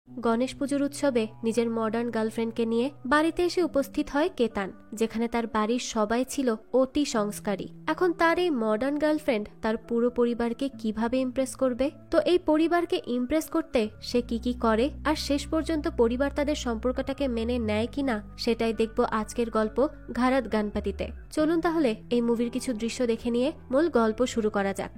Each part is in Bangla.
গণেশ পুজোর উৎসবে নিজের মডার্ন গার্লফ্রেন্ডকে নিয়ে বাড়িতে এসে উপস্থিত হয় কেতান, যেখানে তার বাড়ির সবাই ছিল অতি সংস্কারী। এখন তার এই মডার্ন গার্লফ্রেন্ড তার পুরো পরিবারকে কিভাবে ইমপ্রেস করবে, তো এই পরিবারকে ইমপ্রেস করতে সে কি করে আর শেষ পর্যন্ত পরিবার তাদের সম্পর্কটাকে মেনে নেয় কিনা সেটাই দেখব আজকের গল্প ঘারাত গণপতিতে। চলুন তাহলে এই মুভির কিছু দৃশ্য দেখে নিয়ে মূল গল্প শুরু করা যাক।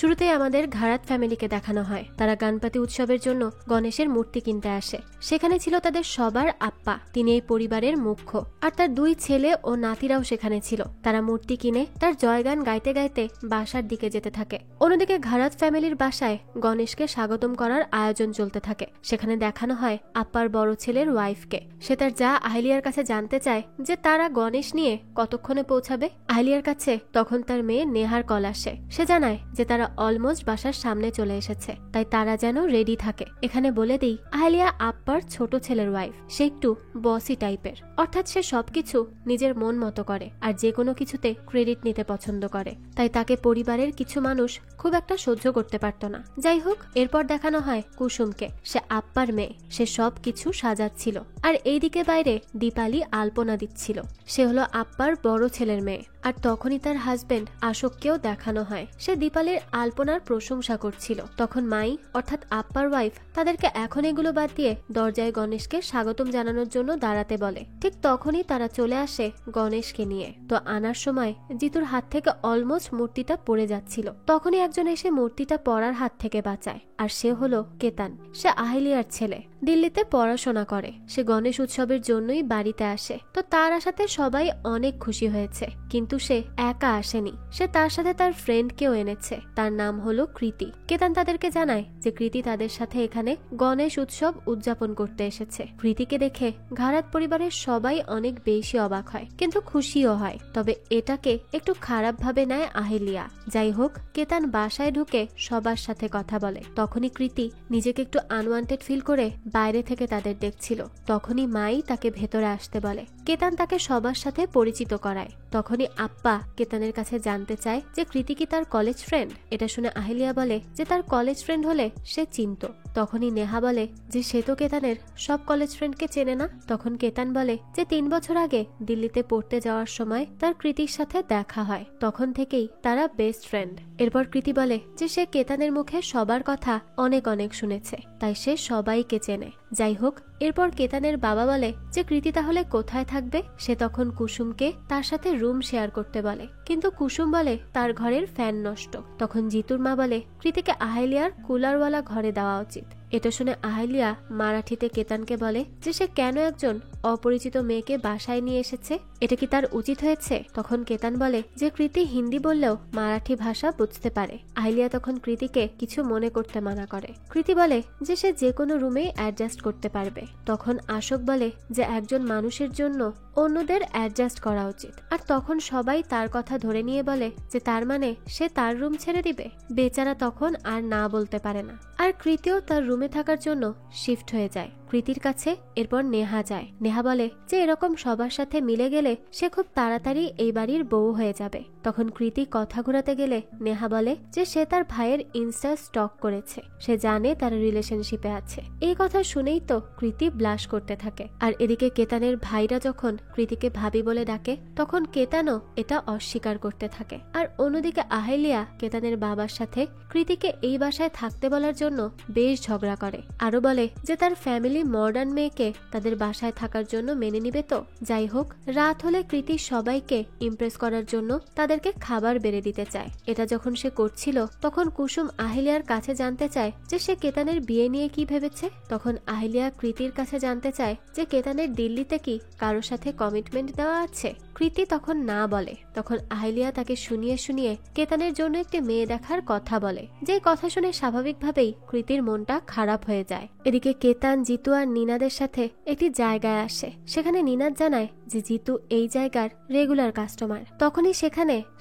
শুরুতেই আমাদের ঘারাত ফ্যামিলিকে দেখানো হয়। তারা গণপতি উৎসবের জন্য গণেশের মূর্তি কিনতে আসে। সেখানে ছিল তাদের সবার আপ্পা, তিনি এই পরিবারের মুখ্য, আর তার দুই ছেলে ও নাতিরাও সেখানে ছিল। তারা মূর্তি কিনে তার জয়গান গাইতে গাইতে বাসার দিকে যেতে থাকে। অন্যদিকে ঘারাত ফ্যামিলির বাসায় গণেশকে স্বাগতম করার আয়োজন চলতে থাকে। সেখানে দেখানো হয় আপ্পার বড় ছেলের ওয়াইফকে। সে তার যা আহলিয়ার কাছে জানতে চায় যে তারা গণেশ নিয়ে কতক্ষণে পৌঁছাবে। আহলিয়ার কাছে তখন তার মেয়ে নেহার কল আসে। সে জানায় যে তারা অলমোস্ট বাসার সামনে চলে এসেছে, তাই তারা যেন রেডি থাকে। এখানে বলে দিই, আহলিয়া আপ্পার ছোট ছেলের ওয়াইফ। সে একটু বসি টাইপের, অর্থাৎ সে সবকিছু নিজের মন মতো করে আর যে কোনো কিছুতে ক্রেডিট নিতে পছন্দ করে, তাই তাকে পরিবারের কিছু মানুষ খুব একটা সহ্য করতে পারত না। যাই হোক, এরপর দেখানো হয় কুসুমকে। সে আপ্পার মেয়ে, সে সব কিছু সাজাচ্ছিল। আর এইদিকে বাইরে দীপালি আলপনা দিচ্ছিল। সে হলো আপ্পার বড় ছেলের মেয়ে। আর তখনই তার হাজবেন্ড আশোককেও দেখানো হয়। সে দীপালির আলপনার প্রশংসা করছিল। তখন মাই অর্থাৎ আপ্পার ওয়াইফ তাদেরকে এখন এগুলো বাদ দিয়ে দরজায় গণেশকে স্বাগতম জানানোর জন্য দাঁড়াতে বলে। ঠিক তখনই তারা চলে আসে গণেশকে নিয়ে। তো আনার সময় জিতুর হাত থেকে অলমোস্ট মূর্তিটা পড়ে যাচ্ছিল। তখনই একজন এসে মূর্তিটা পড়ার হাত থেকে বাঁচায়, আর সে হলো কেতান। সে আহলিয়ার ছেলে, দিল্লিতে পড়াশোনা করে। সে গণেশ উৎসবের জন্যই বাড়িতে আসে। তো তার আসাতে সবাই অনেক খুশি হয়েছে, কিন্তু সে একা আসেনি। সে তার সাথে তার ফ্রেন্ডকেও এনেছে। তার নাম হলো কৃতি। কেতান তাদেরকে জানায় যে কৃতি তাদের সাথে এখানে গণেশ উৎসব উদযাপন করতে এসেছে। কৃতিকে দেখে ঘারাত পরিবারের সবাই অনেক বেশি অবাক হয়, কিন্তু খুশিও হয়। তবে এটাকে একটু খারাপ ভাবে নেয় আহলিয়া। যাই হোক, কেতান বাসায় ঢুকে সবার সাথে কথা বলে। তখনই কৃতি নিজেকে একটু আনওয়ান্টেড ফিল করে বাইরে থেকে তাদের দেখছিল। তখনই মাই তাকে ভেতরে আসতে বলে। কেতান তাকে সবার সাথে পরিচিত করায়। তখনই আপ্পা কেতানের কাছে জানতে চায় যে কৃতি কি তার কলেজ ফ্রেন্ড। এটা শুনে আহলিয়া বলে যে তার কলেজ ফ্রেন্ড হলে সে চিনত। তখনই নেহা বলে যে সে তো কেতানের সব কলেজ ফ্রেন্ডকে চেনে না। তখন কেতান বলে যে 3 বছর আগে দিল্লিতে পড়তে যাওয়ার সময় তার কৃতির সাথে দেখা হয়, তখন থেকেই তারা বেস্ট ফ্রেন্ড। এরপর কৃতি বলে যে সে কেতানের মুখে সবার কথা অনেক অনেক শুনেছে, তাই সে সবাইকে চেনে। যাই হোক, এরপর কেতানের বাবা বলে যে কৃতি তাহলে কোথায় থাকবে। সে তখন কুসুমকে তার সাথে রুম শেয়ার করতে বলে, কিন্তু কুসুম বলে তার ঘরের ফ্যান নষ্ট। তখন জিতুর মা বলে কৃতিকে আহলিয়ার কুলারওয়ালা ঘরে দেওয়া উচিত। এটা শুনে আহলিয়া মারাঠিতে কেতানকে বলে যে সে কেন একজন অপরিচিত মেয়েকে বাসায় নিয়ে এসেছে, এটা কি তার উচিত হয়েছে। তখন কেতান বলে যে কৃতি হিন্দি বললেও মারাঠি ভাষা বুঝতে পারে। আহলিয়া তখন কৃতিকে কিছু মনে করতে মানা করে। কৃতি বলে যে সে যে কোনো রুমে অ্যাডজাস্ট করতে পারবে। তখন আশোক বলে যে একজন মানুষের জন্য অন্যদের অ্যাডজাস্ট করা উচিত। আর তখন সবাই তার কথা ধরে নিয়ে বলে যে তার মানে সে তার রুম ছেড়ে দিবে। বেচারা তখন আর না বলতে পারে না। আর কৃতিও তার রুমে থাকার জন্য শিফট হয়ে যায় কৃতির কাছে। এরপর নেহা যায়। নেহা বলে যে এরকম সবার সাথে মিলে গেলে সে খুব তাড়াতাড়ি এই বাড়ির বউ হয়ে যাবে। তখন কৃতি কথা ঘোরাতে গেলে নেহা বলে যে সে তার ভাইয়ের ইনস্টা স্টক করেছে, সে জানে তার রিলেশনশিপে আছে। এই কথা শুনেই তো কৃতি ব্লাশ করতে থাকে। আর এদিকে কেতানের ভাইরা যখন কৃতিকে ভাবি বলে ডাকে, তখন কেতানও এটা অস্বীকার করতে থাকে। আর অন্যদিকে আহলিয়া কেতানের বাবার সাথে কৃতিকে এই বাসায় থাকতে বলার জন্য বেশ ঝগড়া করে। আরো বলে যে তার ফ্যামিলি মডার্ন মেয়েকে তাদের বাসায় থাকার জন্য মেনে নিবে। তো যাই হোক, রাত হলে কৃতি সবাইকে ইমপ্রেস করার জন্য তাদেরকে খাবার বেড়ে দিতে চায়। এটা যখন সে করছিল, তখন কুসুম আহলিয়ার কাছে জানতে চায় যে সে কেতানের বিয়ে নিয়ে কি ভেবেছে। তখন আহলিয়া কৃতির কাছে জানতে চায় যে কেতানের দিল্লিতে কি কারোর সাথে কমিটমেন্ট দেওয়া আছে। কৃতি তখন না বলে। তখন আহলিয়া তাকে শুনিয়ে শুনিয়ে কেতানের জন্য একটি মেয়ে দেখার কথা বলে। যে কথা শুনে স্বাভাবিকভাবেই কৃতির মনটা খারাপ হয়ে যায়। এদিকে কেতান, জিতু আর নিনাদের সাথে একটি জায়গায় আসে। সেখানে নিনাদ জানায় যে জিতু এই জায়গার রেগুলার কাস্টমার। তখনই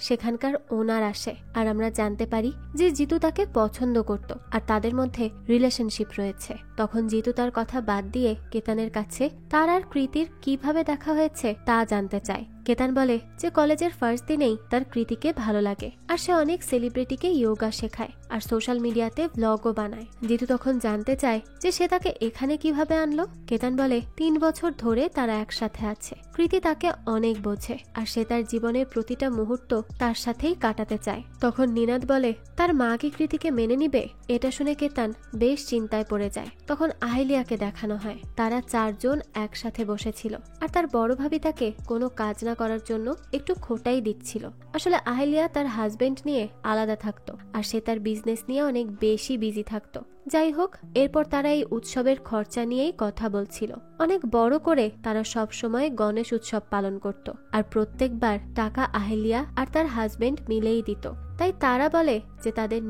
সেখানকার ওনার আসে আর আমরা জানতে পারি যে জিতু তাকে পছন্দ করত আর তাদের মধ্যে রিলেশনশিপ রয়েছে। তখন জিতু তার কথা বাদ দিয়ে কেতানের কাছে তার আর কৃতির কিভাবে দেখা হয়েছে তা জানতে চায়। কেতান বলে যে কলেজের ফার্স্ট দিনেই তার কৃতিকে ভালো লাগে আর সে অনেক সেলিব্রিটিকে ইয়োগা শেখায় আর সোশ্যাল মিডিয়াতে ব্লগও বানায়। জিতু তখন জানতে চায় যে সে তাকে এখানে কিভাবে আনলো। কেতান বলে 3 বছর ধরে তারা একসাথে আছে। কৃতি তাকে অনেক বোঝে আর সে তার জীবনের প্রতিটা মুহূর্ত তার সাথেই কাটাতে চায়। তখন নিনাদ বলে তার মা কি কৃতিকে মেনে নিবে। এটা শুনে কেতান বেশ চিন্তায় পড়ে যায়। তখন আহেলিয়াকে দেখানো হয়। তারা 4 জন একসাথে বসেছিল আর তার বড় ভাবি তাকে কোনো কাজ না করার জন্য একটু খোটাই দিচ্ছিল। আসলে আহেলিয়া তার হাজবেন্ড নিয়ে আলাদা থাকতো আর সে তার বিজনেস নিয়ে অনেক বেশি বিজি থাকতো। যাই হোক, এরপর তারা এই উৎসবের খরচা নিয়েই কথা বলছিল। অনেক বড় করে তারা সব সময় গণেশ উৎসব পালন করত আর প্রত্যেকবার টাকা আহেলিয়া আর তার হাজবেন্ড মিলেই দিত। তাই তারা বলে যে তাদের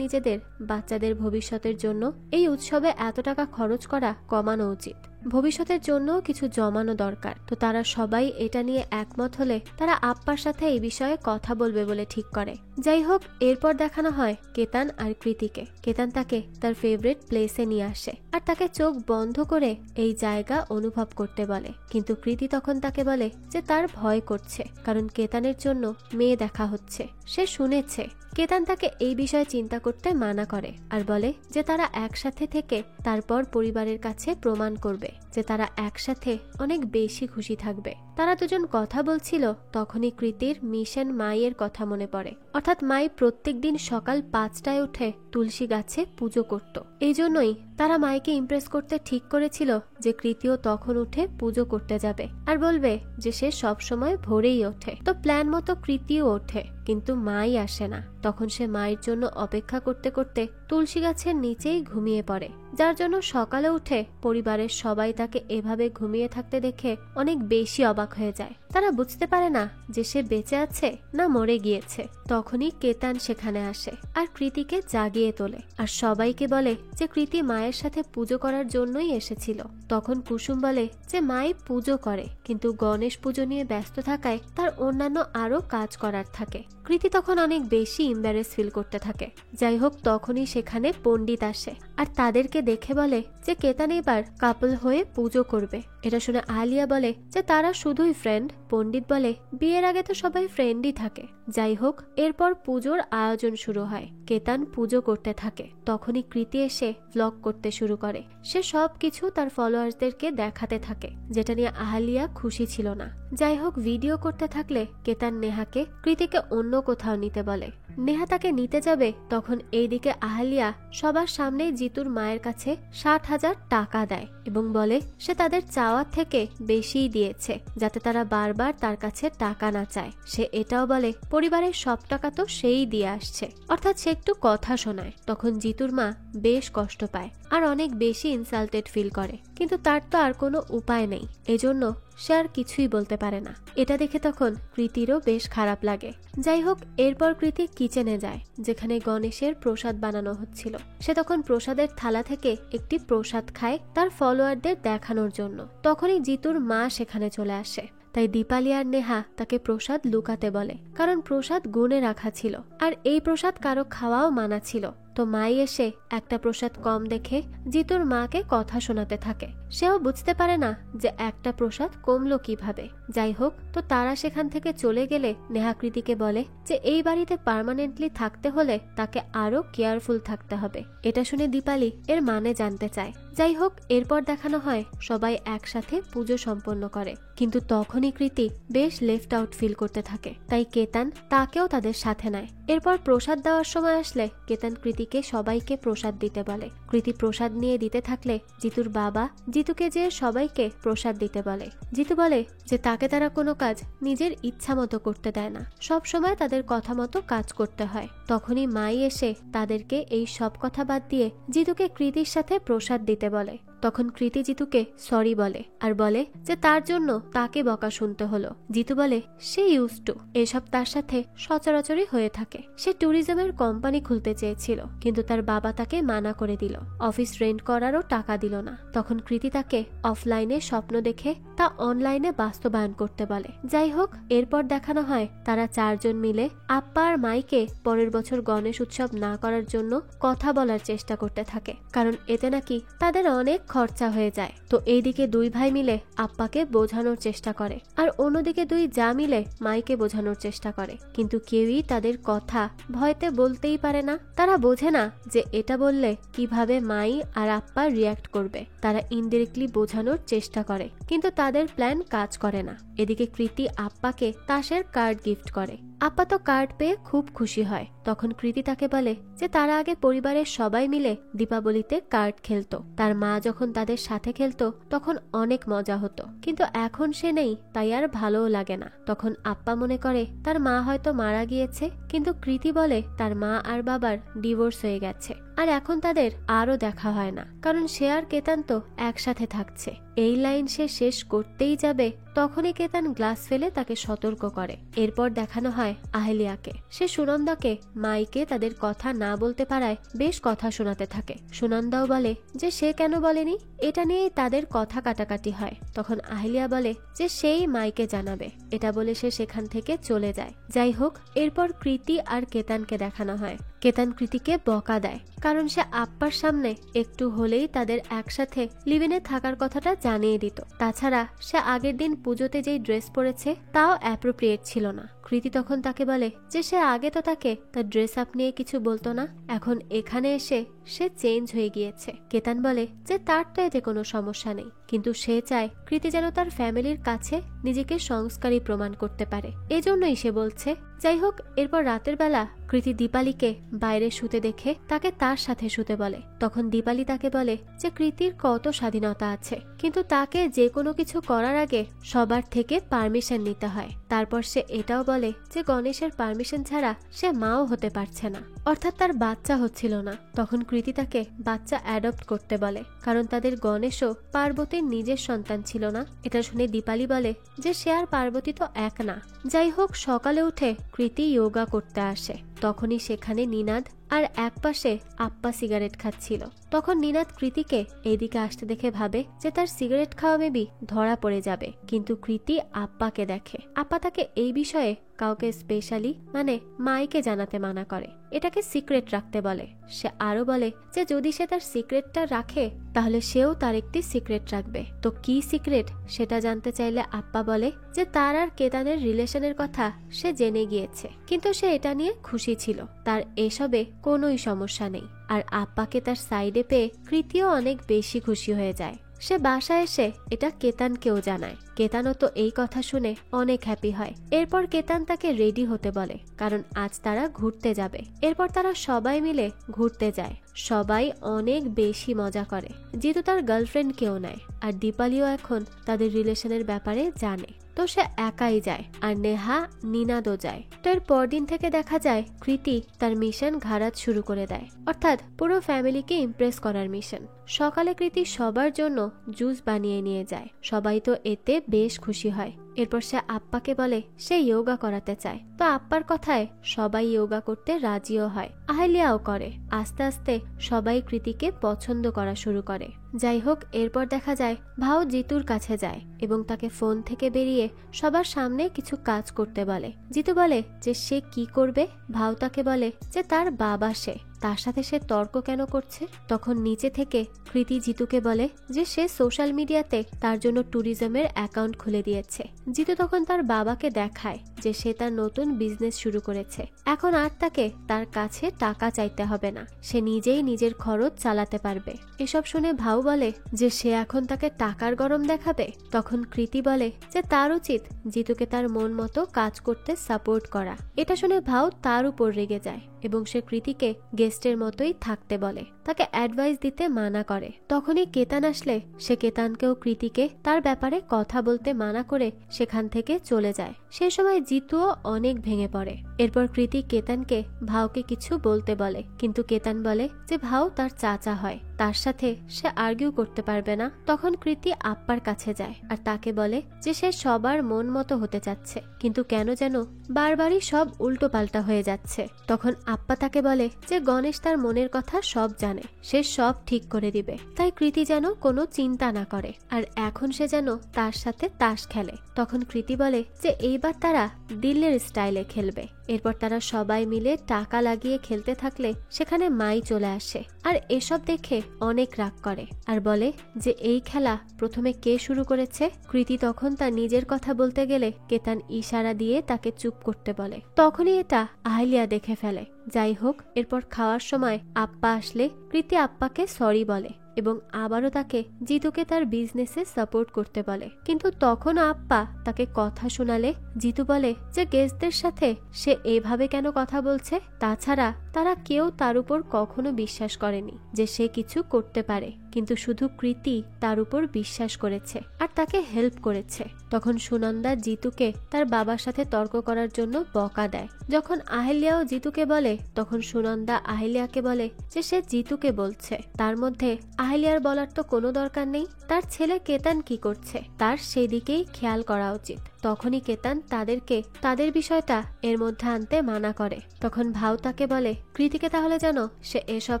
নিজেদের বাচ্চাদের ভবিষ্যতের জন্য এই উৎসবে এত টাকা খরচ করা কমানো উচিত। ভবিষ্যতের জন্য কিছু জমানো দরকার। তো তারা সবাই এটা নিয়ে একমত হলে তারা আপ্পার সাথে এই বিষয়ে কথা বলবে বলে ঠিক করে। যাই হোক, এরপর দেখানো হয় কেতান আর কৃতিকে। কেতান তাকে তার ফেভারিট প্লেসে নিয়ে আসে আর তাকে চোখ বন্ধ করে এই জায়গা অনুভব করতে বলে। কিন্তু কৃতি তখন তাকে বলে যে তার ভয় করছে কারণ কেতানের জন্য মেয়ে দেখা হচ্ছে। সে শুনেছে। কেতান তাকে এই বিষয়ে চিন্তা করতে মানা করে আর বলে যে তারা একসাথে থেকে তারপর পরিবারের কাছে প্রমাণ করবে যে তারা একসাথে অনেক বেশি খুশি থাকবে। তারা দুজন কথা বলছিল, তখনই কৃতির মিশন মাইয়ের কথা মনে পড়ে। অর্থাৎ মাই প্রত্যেকদিন সকাল 5টায় উঠে তুলসী গাছে পুজো করত। এই জন্যই তারা মাইকে ইমপ্রেস করতে ঠিক করেছিল যে কৃতিও তখন উঠে পুজো করতে যাবে আর বলবে যে সে সব সময় ভোরেই ওঠে। তো প্ল্যান মতো কৃতিও ওঠে, কিন্তু মাই আসে না। তখন সে মায়ের জন্য অপেক্ষা করতে করতে তুলসী গাছের নিচেই ঘুমিয়ে পড়ে, যার জন্য সকালে উঠে পরিবারের সবাই তাকে এভাবে ঘুমিয়ে থাকতে দেখে অনেক বেশি অবাক হয়ে যায়। তারা বুঝতে পারে না যে সে বেঁচে আছে না মরে গিয়েছে। তখনই কেতান সেখানে আসে আর কৃতিকে জাগিয়ে তোলে আর সবাইকে বলে যে কৃতি মায়ের সাথে পুজো করার জন্যই এসেছিল। তখন কুসুম বলে যে মাই পুজো করে, কিন্তু গণেশ পুজো নিয়ে ব্যস্ত থাকায় তার অন্যান্য আরো কাজ করার থাকে। কৃতি তখন অনেক বেশি এম্বারেস ফিল করতে থাকে। যাই হোক, তখনই সেখানে পণ্ডিত আসে আর তাদেরকে দেখে বলে যে কেতান এবার কাপল হয়ে পুজো করবে। এটা শুনে আলিয়া বলে যে তারা শুধুই ফ্রেন্ড। পণ্ডিত বলে বিয়ের আগে তো সবাই ফ্রেন্ডই থাকে। যাই হোক, এরপর পুজোর আয়োজন শুরু হয়। কেতান পুজো করতে থাকে। তখনই কৃতি এসে ব্লগ করতে শুরু করে। সে সবকিছু তার ফলোয়ার্সদেরকে দেখাতে থাকে, যেটা নিয়ে আহালিয়া খুশি ছিল না। যাই হোক, ভিডিও করতে থাকলে কেতান নেহাকে কৃতিকে অন্য কোথাও নিতে বলে। নেহা তাকে নিতে যাবে, তখন এইদিকে আহালিয়া সবার সামনে জিতুর মায়ের কাছে 60,000 টাকা দেয় এবং বলে সে তাদের চাওয়ার থেকে বেশিই দিয়েছে, যাতে তারা বারবার তার কাছে টাকা না চায়। সে এটাও বলে পরিবারের সব টাকা তো সেই দিয়ে আসছে, অর্থাৎ সে একটু কথা শোনায়। তখন জিতুর মা বেশ কষ্ট পায় আর অনেক বেশি ইনসাল্টেড ফিল করে, কিন্তু তার তো আর কোনো উপায় নেই। এজন্য সে আর কিছুই বলতে পারে না। এটা দেখে তখন কৃতিরও বেশ খারাপ লাগে। যাই হোক, এরপর কৃতি কিচেনে যায়, যেখানে গণেশের প্রসাদ বানানো হচ্ছিল। সে তখন প্রসাদের থালা থেকে একটি প্রসাদ খায় তার ফলোয়ারদের দেখানোর জন্য। তখনই জিতুর মা সেখানে চলে আসে। তাই দীপালি আর নেহা তাকে প্রসাদ লুকাতে বলে, কারণ প্রসাদ গুনে রাখা ছিল আর এই প্রসাদ কারো খাওয়াও মানা ছিল। তো মাই এসে একটা প্রসাদ কম দেখে জিতুর মাকে কথা শোনাতে থাকে। সেও বুঝতে পারে না যে একটা প্রসাদ কমলো কিভাবে। যাই হোক, তো তারা সেখান থেকে চলে গেলে নেহা কৃতিকে বলে যে এই বাড়িতে পার্মানেন্টলি থাকতে হলে তাকে আরো কেয়ারফুল থাকতে হবে। এটা শুনে দীপালি এর মানে জানতে চায়। যাই হোক, এরপর দেখানো হয় সবাই একসাথে পুজো সম্পন্ন করে, কিন্তু তখনই কৃতি বেশ লেফট আউট ফিল করতে থাকে। তাই কেতান তাকেও তাদের সাথে নেয়। এরপর প্রসাদ দেওয়ার সময় আসলে কেতান কৃতিকে সবাইকে প্রসাদ দিতে বলে। কৃতি প্রসাদ নিয়ে দিতে থাকলে জিতুর বাবা জিতুকে যে সবাইকে প্রসাদ দিতে বলে। জিতু বলে যে তাকে তারা কোনো কাজ নিজের ইচ্ছা মতো করতে দেয় না, সব সময় তাদের কথা মতো কাজ করতে হয়। তখনই মাই এসে তাদেরকে এই সব কথা বাদ দিয়ে জিতুকে কৃতির সাথে প্রসাদ দিতে বলে। তখন কৃতি জিতুকে সরি বলে আর বলে যে তার জন্য তাকে বকা শুনতে হলো। জিতু বলে সে ইউজ টু, এসব তার সাথে সচরাচরই হয়ে থাকে। সে ট্যুরিজমের কোম্পানি খুলতে চেয়েছিল, কিন্তু তার বাবা তাকে মানা করে দিল। অফিস রেন্ট করারও টাকা দিল না। তখন কৃতি তাকে অফলাইনে স্বপ্ন দেখে তা অনলাইনে বাস্তবায়ন করতে বলে। যাই হোক, এরপর দেখানো হয় তারা 4 জন মিলে আপ্পা আর মাইকে পরের বছর গণেশ উৎসব না করার জন্য কথা বলার চেষ্টা করতে থাকে, কারণ এতে নাকি তাদের অনেক খরচা হয়ে যায়। তো এইদিকে 2 ভাই মিলে আপ্পাকে বোঝানোর চেষ্টা করে, আর অন্যদিকে 2 যা মিলে মাইকে বোঝানোর চেষ্টা করে, কিন্তু কেউই তাদের কথা ভয়তে বলতেই পারে না। তারা বোঝে না যে এটা বললে কিভাবে মাই আর আপ্পা রিয়াক্ট করবে। তারা ইনডিরেক্টলি বোঝানোর চেষ্টা করে, কিন্তু তাদের প্ল্যান কাজ করে না। এদিকে কৃতি আপ্পাকে তাসের কার্ড গিফট করে। আপ্পা তো কার্ড পেয়ে খুব খুশি হয়। তখন কৃতি তাকে বলে যে তারা আগে পরিবারের সবাই মিলে দীপাবলিতে কার্ড খেলতো। তার মা যখন তাদের সাথে খেলতো তখন অনেক মজা হতো, কিন্তু এখন সে নেই, তাই আর ভালোও লাগে না। তখন আপ্পা মনে করে তার মা হয়তো মারা গিয়েছে, কিন্তু কৃতি বলে তার মা আর বাবার ডিভোর্স হয়ে গেছে, আর এখন তাদের আরও দেখা হয় না, কারণ সে আর কেতান তো একসাথে থাকছে। এই লাইন সে শেষ করতেই যাবে, তখনই কেতান গ্লাস ফেলে তাকে সতর্ক করে। এরপর দেখানো হয় আহেলিয়াকে। সে সুনন্দাকে মাইকে তাদের কথা না বলতে পারায় বেশ কথা শোনাতে থাকে। সুনন্দাও বলে যে সে কেন বলেনি, এটা নিয়েই তাদের কথা কাটাকাটি হয়। তখন আহেলিয়া বলে যে সেই মাইকে জানাবে। এটা বলে সে সেখান থেকে চলে যায়। যাই হোক, এরপর কৃতি আর কেতানকে দেখানো হয়। কেতান কৃতিকে বকা দেয়, কারণ সে আপ্পার সামনে একটু হলেই তাদের একসাথে লিভিনে থাকার কথাটা জানিয়ে দিত। তাছাড়া সে আগের দিন পুজোতে যেই ড্রেস পরেছে তাও অ্যাপ্রোপ্রিয়েট ছিল না। কৃতি তখন তাকে বলে যে সে আগে তো তাকে তার ড্রেস আপ নিয়ে কিছু বলতো না, এখন এখানে এসে সে চেঞ্জ হয়ে গিয়েছে। কেতান বলে যে তার তো এতে কোনো সমস্যা নেই, কিন্তু সে চায় কৃতি যেন তার ফ্যামিলির কাছে নিজেকে সংস্কারী প্রমাণ করতে পারে, এজন্যই সে বলছে। যাই হোক, এরপর রাতের বেলা কৃতি দীপালিকে বাইরে শুতে দেখে তাকে তার সাথে শুতে বলে। তখন দীপালি তাকে বলে যে কৃতির কত স্বাধীনতা আছে, কিন্তু তাকে যে কোনো কিছু করার আগে সবার থেকে পারমিশন নিতে হয়। তারপর সে এটাও বলে যে গণেশের পারমিশন ছাড়া সে মাও হতে পারছে না, অর্থাৎ তার বাচ্চা হচ্ছিল না। তখন কৃতি তাকে বাচ্চা অ্যাডপ্ট করতে বলে, কারণ তাদের গণেশও পার্বতীর নিজের সন্তান ছিল না। এটা শুনে দীপালি বলে যে সে আর পার্বতী তো এক না। যাই হোক, সকালে উঠে কৃতি যোগা করতে আসে। তখনই সেখানে নিনাদ আর একপাশে আপ্পা সিগারেট খাচ্ছিল। তখন নিনাদ কৃতিকে এইদিকে আসতে দেখে ভাবে যে তার সিগারেট খাওয়া মেবি ধরা পড়ে যাবে, কিন্তু কৃতি আপ্পাকে দেখে। আপ্পা তাকে এই বিষয়ে কাউকে স্পেশালি মানে মাইকে জানাতে মানা করে, এটাকে সিক্রেট রাখতে বলে। সে আরো বলে যে যদি সে তার সিক্রেটটা রাখে তাহলে সেও তার একটি সিক্রেট রাখবে। তো কি সিক্রেট সেটা জানতে চাইলে আপ্পা বলে যে তার আর কেতানের রিলেশনের কথা সে জেনে গিয়েছে, কিন্তু সে এটা নিয়ে খুশি ছিল, তার এসবে কোনোই সমস্যা নেই। আর আপ্পাকে তার সাইডে পেয়ে কৃতিও অনেক বেশি খুশি হয়ে যায়। সে বাসায় এসে এটা কেতানকেও জানায়। কেতানও তো এই কথা শুনে অনেক হ্যাপি হয়। এরপর কেতান তাকে রেডি হতে বলে, কারণ আজ তারা ঘুরতে যাবে। এরপর তারা সবাই মিলে ঘুরতে যায়। সবাই অনেক বেশি মজা করে। যেহেতু তার গার্লফ্রেন্ড কেউ নেয়, আর দীপালিও এখন তাদের রিলেশনের ব্যাপারে জানে, তো সে একাই যায়, আর নেহা নিনাদও যায়। তো এর পরদিন থেকে দেখা যায় কৃতি তার মিশন ঘাড়াত শুরু করে দেয়, অর্থাৎ পুরো ফ্যামিলিকে ইমপ্রেস করার মিশন। সকালে কৃতি সবার জন্য জুস বানিয়ে নিয়ে যায়। সবাই তো এতে বেশ খুশি হয়। এরপর সে আপ্পাকে বলে সে যোগা করাতে চায়। তো আপ্পার কথায় সবাই যোগা করতে রাজিও হয়, আহেলিয়াও করে। আস্তে আস্তে সবাই কৃতিকে পছন্দ করা শুরু করে। যাই হোক, এরপর দেখা যায় ভাও জিতুর কাছে যায় এবং তাকে ফোন থেকে বেরিয়ে সবার সামনে কিছু কাজ করতে বলে। জিতু বলে যে সে কি করবে। ভাও তাকে বলে যে তার বাবা সে, তার সাথে সে তর্ক কেন করছে। তখন নিচে থেকে কৃতি জিতুকে বলে যে সে সোশ্যাল মিডিয়াতে তার জন্য ট্যুরিজমের অ্যাকাউন্ট খুলে দিয়েছে। জিতু তখন তার বাবাকে দেখায় যে সে তার নতুন বিজনেস শুরু করেছে, এখন আর তাকে তার কাছে টাকা চাইতে হবে না, সে নিজেই নিজের খরচ চালাতে পারবে। এসব শুনে ভাও বলে যে সে এখন তাকে টাকার গরম দেখাবে। তখন কৃতি বলে যে তার উচিত জিতুকে তার মন মতো কাজ করতে সাপোর্ট করা। এটা শুনে ভাও তার উপর রেগে যায় এবং সে কৃতিকে গেস্টের মতোই থাকতে বলে, তাকে অ্যাডভাইস দিতে মানা করে। তখনই কেতান আসলে সে কেতানকেও কৃতিকে তার ব্যাপারে কথা বলতে মানা করে সেখান থেকে চলে যায়। সে সময় জিতুও অনেক ভেঙে পড়ে। এরপর কৃতি কেতানকে ভাওকে কিছু বলতে বলে, কিন্তু কেতান বলে যে ভাও তার চাচা হয়, তার সাথে সে আর্গিউ করতে পারবে না, তখন কৃতি আপ্পার কাছে যায় আর তাকে বলে যে সে সবার মন মতো হতে চাচ্ছে, কিন্তু কেন যেন বারবারই সব উল্টো পাল্টা হয়ে যাচ্ছে। তখন আপ্পা তাকে বলে যে গণেশ তার মনের কথা সব জানে, সে সব ঠিক করে দিবে, তাই কৃতি যেন কোনো চিন্তা না করে, আর এখন সে যেন তার সাথে তাস খেলে। তখন কৃতি বলে যে এইবার তারা দিল্লির স্টাইলে খেলবে। এরপর তারা সবাই মিলে টাকা লাগিয়ে খেলতে থাকলে সেখানে মাই চলে আসে আর এসব দেখে অনেক রাগ করে আর বলে যে এই খেলা প্রথমে কে শুরু করেছে। কৃতি তখন তার নিজের কথা বলতে গেলে কেতান ইশারা দিয়ে তাকে চুপ করতে বলে, তখনই এটা আহলিয়া দেখে ফেলে। যাই হোক, এরপর খাওয়ার সময় আপ্পা আসলে কৃতি আপ্পাকে সরি বলে এবং আবারও তাকে জিতুকে তার বিজনেসে সাপোর্ট করতে বলে, কিন্তু তখন আপ্পা তাকে কথা শোনালে জিতু বলে যে গেস্টদের সাথে সে এভাবে কেন কথা বলছে, তাছাড়া তারা কেউ তার উপর কখনো বিশ্বাস করেনি যে সে কিছু করতে পারে, কিন্তু শুধু কৃতি তার উপর বিশ্বাস করেছে আর তাকে হেল্প করেছে। তখন সুনন্দা জিতুকে তার বাবার সাথে তর্ক করার জন্য বকা দেয়। যখন আহলিয়াও জিতুকে বলে তখন সুনন্দা আহলিয়াকে বলে যে সে জিতুকে বলছে, তার মধ্যে আহলিয়ার বলার তো কোনো দরকার নেই, তার ছেলে কেতান কি করছে তার সেই দিকেই খেয়াল করা উচিত। তখনই কেতান তাদেরকে তাদের বিষয়টা এর মধ্যে আনতে মানা করে। তখন ভাউ তাকে বলে কৃতিকে তাহলে যেন সে এসব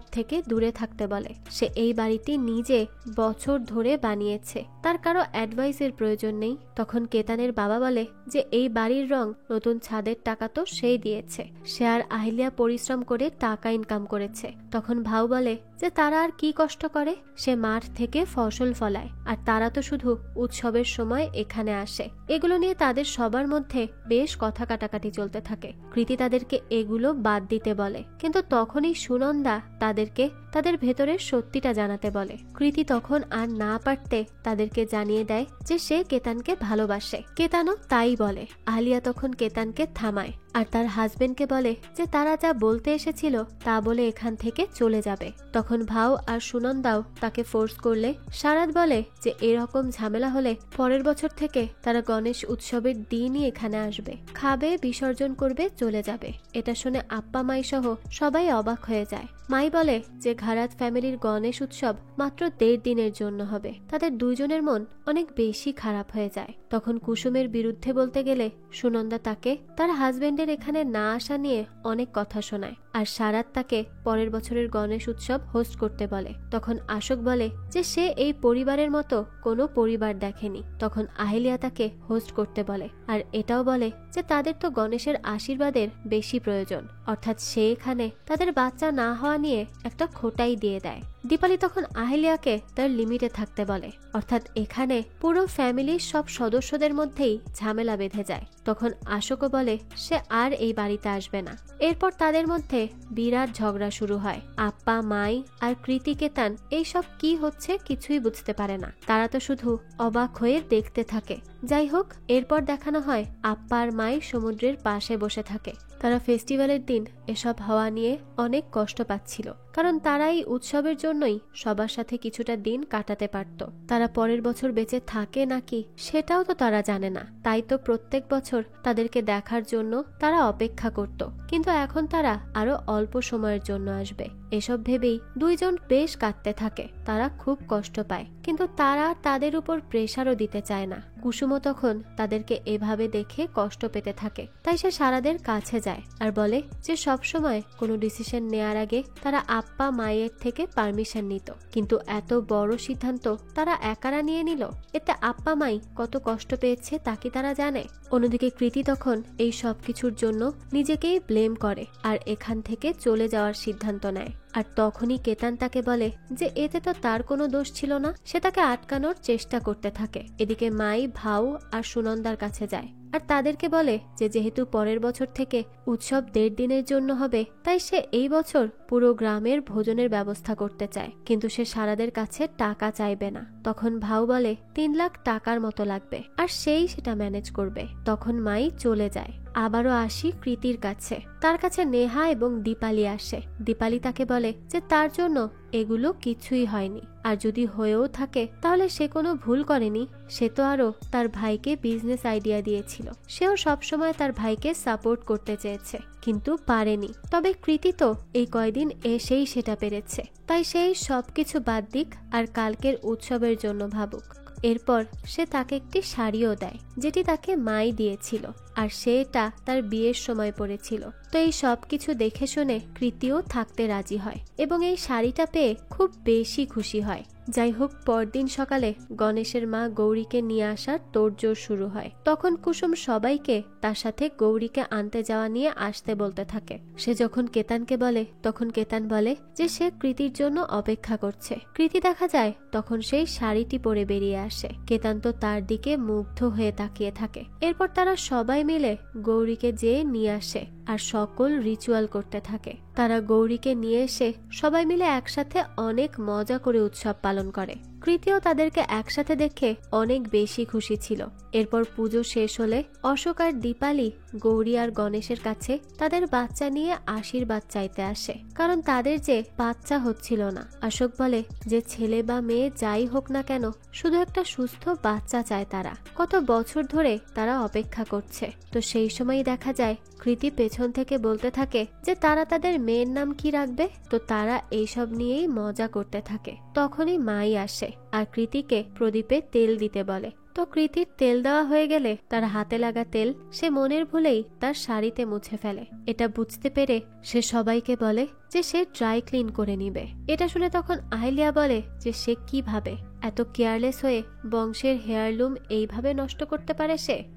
থেকে দূরে থাকতে বলে, সে এই বাড়িটি নিজে বছর ধরে বানিয়েছে, তার কারো অ্যাডভাইসের প্রয়োজন নেই। তখন কেতানের বাবা বলে যে এই বাড়ির রং নতুন ছাদের টাকা তো সেই দিয়েছে, সে আর আহলিয়া পরিশ্রম করে টাকা ইনকাম করেছে। তখন ভাউ বলে যে তারা আর কি কষ্ট করে, সে মাঠ থেকে ফসল ফলায় আর তারা তো শুধু উৎসবের সময় এখানে আসে। এগুলো নিয়ে তাদের সবার মধ্যে বেশ কথা কাটাকাটি চলতে থাকে। কৃতি তাদেরকে এগুলো বাদ দিতে বলে, কিন্তু তখনই সুনন্দা তাদেরকে তাদের ভেতরের সত্যিটা জানাতে বলে। কৃতি তখন আর না পারতে তাদেরকে জানিয়ে দেয় যে সে কেতানকে ভালোবাসে। কেতানও তাই বলে। আহলিয়া তখন কেতানকে থামায় আর তার হাজবেন্ডকে বলে যে তারা যা বলতে এসেছিল তা বলে এখান থেকে চলে যাবে। তখন ভাও আর সুনন্দাও তাকে ফোর্স করলে সারাদ বলে যে এরকম ঝামেলা হলে পরের বছর থেকে তারা গণেশ উৎসবের দিনই এখানে আসবে, খাবে, বিসর্জন করবে, চলে যাবে। এটা শুনে আপ্পা মাই সহ সবাই অবাক হয়ে যায়। মাই বলে যে ঘারাত ফ্যামিলির গণেশ উৎসব মাত্র 1.5 দিনের জন্য হবে। তাদের দুইজনের মন অনেক বেশি খারাপ হয়ে যায়। তখন কুসুমের বিরুদ্ধে বলতে গেলে সুনন্দা তাকে তার হাজবেন্ডের এখানে না আসা নিয়ে অনেক কথা শোনায় আর সারাত তাকে পরের বছরের গণেশ উৎসব হোস্ট করতে বলে। তখন আশোক বলে যে সে এই পরিবারের মতো কোনো পরিবার দেখেনি। তখন আহলিয়া তাকে হোস্ট করতে বলে আর এটাও বলে যে তাদের তো গণেশের আশীর্বাদের বেশি প্রয়োজন, অর্থাৎ সে এখানে তাদের বাচ্চা না হওয়া নিয়ে একটা খোটাই দিয়ে দেয়। দীপালি তখন আহলিয়াকে তার লিমিটে থাকতে বলে, অর্থাৎ এখানে পুরো ফ্যামিলির সব সদস্যদের মধ্যেই ঝামেলা বেঁধে যায়। তখন আশোকও বলে সে আর এই বাড়িতে আসবে না। এরপর তাদের মধ্যে বিরাট ঝগড়া শুরু হয়। আপ্পা, মাই আর কৃতি, কেতান এইসব কি হচ্ছে কিছুই বুঝতে পারে না, তারা তো শুধু অবাক হয়ে দেখতে থাকে। যাই হোক, এরপর দেখানো হয় আপ্পা আর মাই সমুদ্রের পাশে বসে থাকে। তারা ফেস্টিভ্যালের দিন এসব হওয়া নিয়ে অনেক কষ্ট পাচ্ছিল, কারণ তারা এই উৎসবের জন্যই সবার সাথে কিছুটা দিন কাটাতে পারত। তারা পরের বছর বেঁচে থাকে নাকি সেটাও তো তারা জানে না, তাই তো প্রত্যেক বছর তাদেরকে দেখার জন্য তারা অপেক্ষা করত, কিন্তু এখন তারা আরো অল্প সময়ের জন্য আসবে। এসব ভেবেই দুইজন বেশ কাঁদতে থাকে। তারা খুব কষ্ট পায়, কিন্তু তারা তাদের উপর প্রেসারও দিতে চায় না। কুসুমও তখন তাদেরকে এভাবে দেখে কষ্ট পেতে থাকে, তাই সে সারাদের কাছে যায় আর বলে যে সব সময় কোনো ডিসিশন নেয়ার আগে তারা আপ্পা মায়ের থেকে পারমিশন নিত, কিন্তু এত বড় সিদ্ধান্ত তারা একারা নিয়ে নিল। এতে আপ্পা মাই কত কষ্ট পেয়েছে তা কি তারা জানে? অন্যদিকে কৃতি তখন এই সব কিছুর জন্য নিজেকেই ব্লেম করে আর এখান থেকে চলে যাওয়ার সিদ্ধান্ত নেয়। আর তখনই কেতান তাকে বলে যে এতে তো তার কোনো দোষ ছিল না, সে তাকে আটকানোর চেষ্টা করতে থাকে। এদিকে মাই, ভাউ আর সুনন্দার কাছে যায় আর তাদেরকে বলে যে যেহেতু পরের বছর থেকে উৎসব 1.5 দিনের জন্য হবে, তাই সে এই বছর পুরো গ্রামের ভোজনের ব্যবস্থা করতে চায়, কিন্তু সে সারাদের কাছে টাকা চাইবে না। তখন ভাউ বলে 3 লাখ টাকার মতো লাগবে আর সেই সেটা ম্যানেজ করবে। তখন মাই চলে যায়। আবারও আসি কৃতির কাছে। তার কাছে নেহা এবং দীপালি আসে। দীপালি তাকে বলে যে তার জন্য এগুলো কিছুই হয়নি, আর যদি হয়েও থাকে তাহলে সে কোনো ভুল করেনি। সে তো আরো তার ভাইকে বিজনেস আইডিয়া দিয়েছিল, সেও সবসময় তার ভাইকে সাপোর্ট করতে চেয়েছে, কিন্তু পারেনি। তবে কৃতি তো এই কয়দিন এসেই সেটা পেরেছে, তাই সেই সবকিছু বাদ দিক আর কালকের উৎসবের জন্য ভাবুক। এরপর সে তাকে একটি শাড়িও দেয়, যেটি তাকে মাই দিয়েছিল, আর সেটা তার বিয়ের সময় পরেছিল। তো এই সবকিছু দেখে শুনে কৃতিও থাকতে রাজি হয় এবং এই শাড়িটা পেয়ে খুব বেশি খুশি হয়। যাই হোক, পরদিন সকালে গণেশের মা গৌরীকে নিয়ে আসার তোড়জোড় শুরু হয়। তখন কুসুম সবাইকে তার সাথে গৌরীকে আনতে যাওয়া নিয়ে আসতে বলতে থাকে। সে যখন কেতানকে বলে, তখন কেতান বলে যে সে কৃতির জন্য অপেক্ষা করছে। কৃতি দেখা যায় তখন সেই শাড়িটি পরে বেরিয়ে আসে। কেতান তো তার দিকে মুগ্ধ হয়ে তাকিয়ে থাকে। এরপর তারা সবাই মিলে গৌরীকে যেয়ে নিয়ে আসে আর সকল রিচুয়াল করতে থাকে। তারা গৌরীকে নিয়ে এসে সবাই মিলে একসাথে অনেক মজা করে উৎসব পালন করে। কৃতিও তাদেরকে একসাথে দেখে অনেক বেশি খুশি ছিল। এরপর পুজো শেষ হলে অশোক আর দীপালি গৌরী আর গণেশের কাছে তাদের বাচ্চা নিয়ে আশীর্বাদ চাইতে আসে, কারণ তাদের যে বাচ্চা হচ্ছিল না। অশোক বলে যে ছেলে বা মেয়ে যাই হোক না কেন, শুধু একটা সুস্থ বাচ্চা চায় তারা। কত বছর ধরে তারা অপেক্ষা করছে। তো সেই সময়ই দেখা যায় কৃতি পেছন থেকে বলতে থাকে যে তারা তাদের মেয়ের নাম কি রাখবে। তো তারা এইসব নিয়েই মজা করতে থাকে। তখনই মাই আসে আর কৃতিকে প্রদীপে তেল দিতে বলে। তো কৃতির তেল দেওয়া হয়ে গেলে তার হাতে লাগা তেল সে মনের ভুলেই তার শাড়িতে মুছে ফেলে। এটা বুঝতে পেরে সে সবাইকে বলে যে সে ড্রাই ক্লিন করে নিবে। এটা শুনে তখন আহলিয়া বলে যে সে কিভাবে এত কেয়ারলেস হয়ে বংশের হেয়ারলুম এইভাবে নষ্ট করতে পারে।